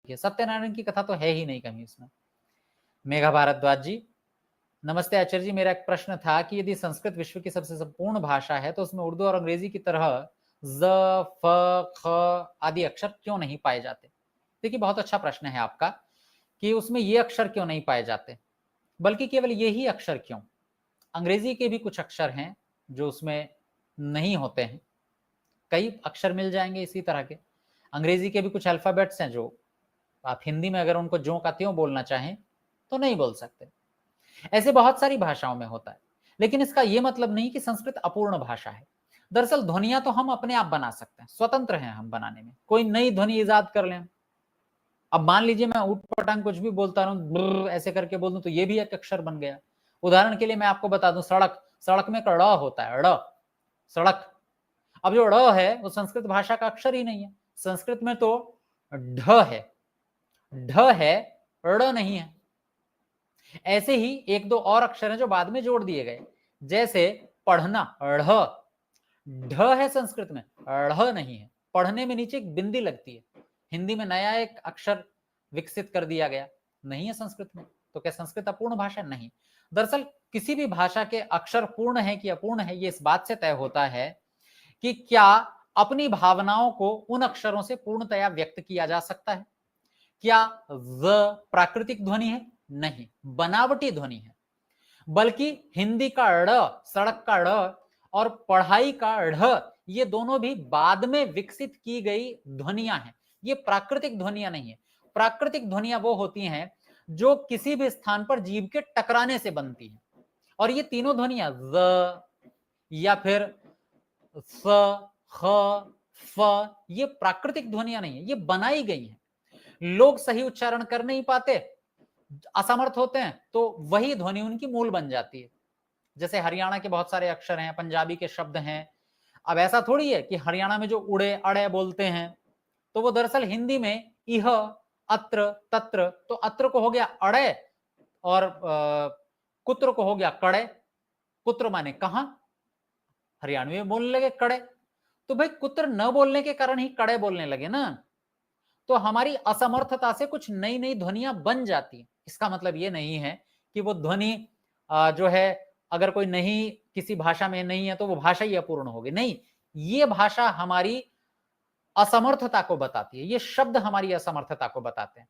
सत्यनारायण की कथा तो है ही नहीं कहीं इसमें। मेघा भारद्वाज जी, नमस्ते आचार्य जी, मेरा एक प्रश्न था कि यदि संस्कृत विश्व की सबसे संपूर्ण भाषा है तो उसमें उर्दू और अंग्रेजी की तरह ज, फ, ख आदि अक्षर क्यों नहीं पाए जाते? देखिए, बहुत अच्छा प्रश्न है आपका कि उसमें ये अक्षर क्यों नहीं पाए जाते, बल्कि केवल यही अक्षर क्यों, अंग्रेजी के भी कुछ अक्षर हैं जो उसमें नहीं होते हैं, कई अक्षर मिल जाएंगे इसी तरह के। अंग्रेजी के भी कुछ अल्फाबेट्स हैं जो आप हिंदी में अगर उनको ज्यों का त्यों बोलना चाहें तो नहीं बोल सकते। ऐसे बहुत सारी भाषाओं में होता है, लेकिन इसका यह मतलब नहीं कि संस्कृत अपूर्ण भाषा है। दरअसल ध्वनियां तो हम अपने आप बना सकते हैं, स्वतंत्र हैं हम बनाने में, कोई नई ध्वनि इजाद कर लें। अब मान लीजिए मैं उठ पटांग कुछ भी बोलता रहूं, ऐसे करके बोल दूं, तो ये भी एक अक्षर बन गया। उदाहरण के लिए मैं आपको बता दूं, सड़क, सड़क में एक ड़ होता है, ड़, सड़क। अब जो ड़ है वो संस्कृत भाषा का अक्षर ही नहीं है, संस्कृत में तो ढ है, ढ है, ड़ नहीं है। ऐसे ही एक दो और अक्षर हैं जो बाद में जोड़ दिए गए, जैसे पढ़ना, ढ़, ढ है संस्कृत में, ढ़ नहीं है। पढ़ने में नीचे एक बिंदी लगती है, हिंदी में नया एक अक्षर विकसित कर दिया गया, नहीं है संस्कृत में। तो क्या संस्कृत अपूर्ण भाषा? नहीं। दरअसल किसी भी भाषा के अक्षर पूर्ण है कि अपूर्ण है, ये इस बात से तय होता है कि क्या अपनी भावनाओं को उन अक्षरों से पूर्णतया व्यक्त किया जा सकता है। क्या ज प्राकृतिक ध्वनि है? नहीं, बनावटी ध्वनि है। बल्कि हिंदी का ड़, सड़क का ड़, और पढ़ाई का ढ़, ये दोनों भी बाद में विकसित की गई ध्वनियां हैं, ये प्राकृतिक ध्वनियां नहीं है। प्राकृतिक ध्वनियां वो होती हैं जो किसी भी स्थान पर जीभ के टकराने से बनती हैं, और ये तीनों ध्वनियां ज या फिर स, ख, फ, ये प्राकृतिक ध्वनियां नहीं है, ये बनाई गई हैं। लोग सही उच्चारण कर नहीं पाते, असमर्थ होते हैं, तो वही ध्वनि उनकी मूल बन जाती है। जैसे हरियाणा के बहुत सारे अक्षर हैं, पंजाबी के शब्द हैं। अब ऐसा थोड़ी है कि हरियाणा में जो उड़े अड़े बोलते हैं तो वो दरअसल हिंदी में इह, अत्र, तत्र, तो अत्र को हो गया अड़े और कुत्र को हो गया कड़े। कुत्र माने कहां, हरियाणवी में बोलने लगे कड़े, तो भाई कुत्र न बोलने के कारण ही कड़े बोलने लगे ना। तो हमारी असमर्थता से कुछ नई नई ध्वनियां बन जाती हैं। इसका मतलब ये नहीं है कि वो ध्वनि जो है, अगर कोई नहीं, किसी भाषा में नहीं है तो वो भाषा ही अपूर्ण होगी, नहीं। ये भाषा हमारी असमर्थता को बताती है, ये शब्द हमारी असमर्थता को बताते हैं।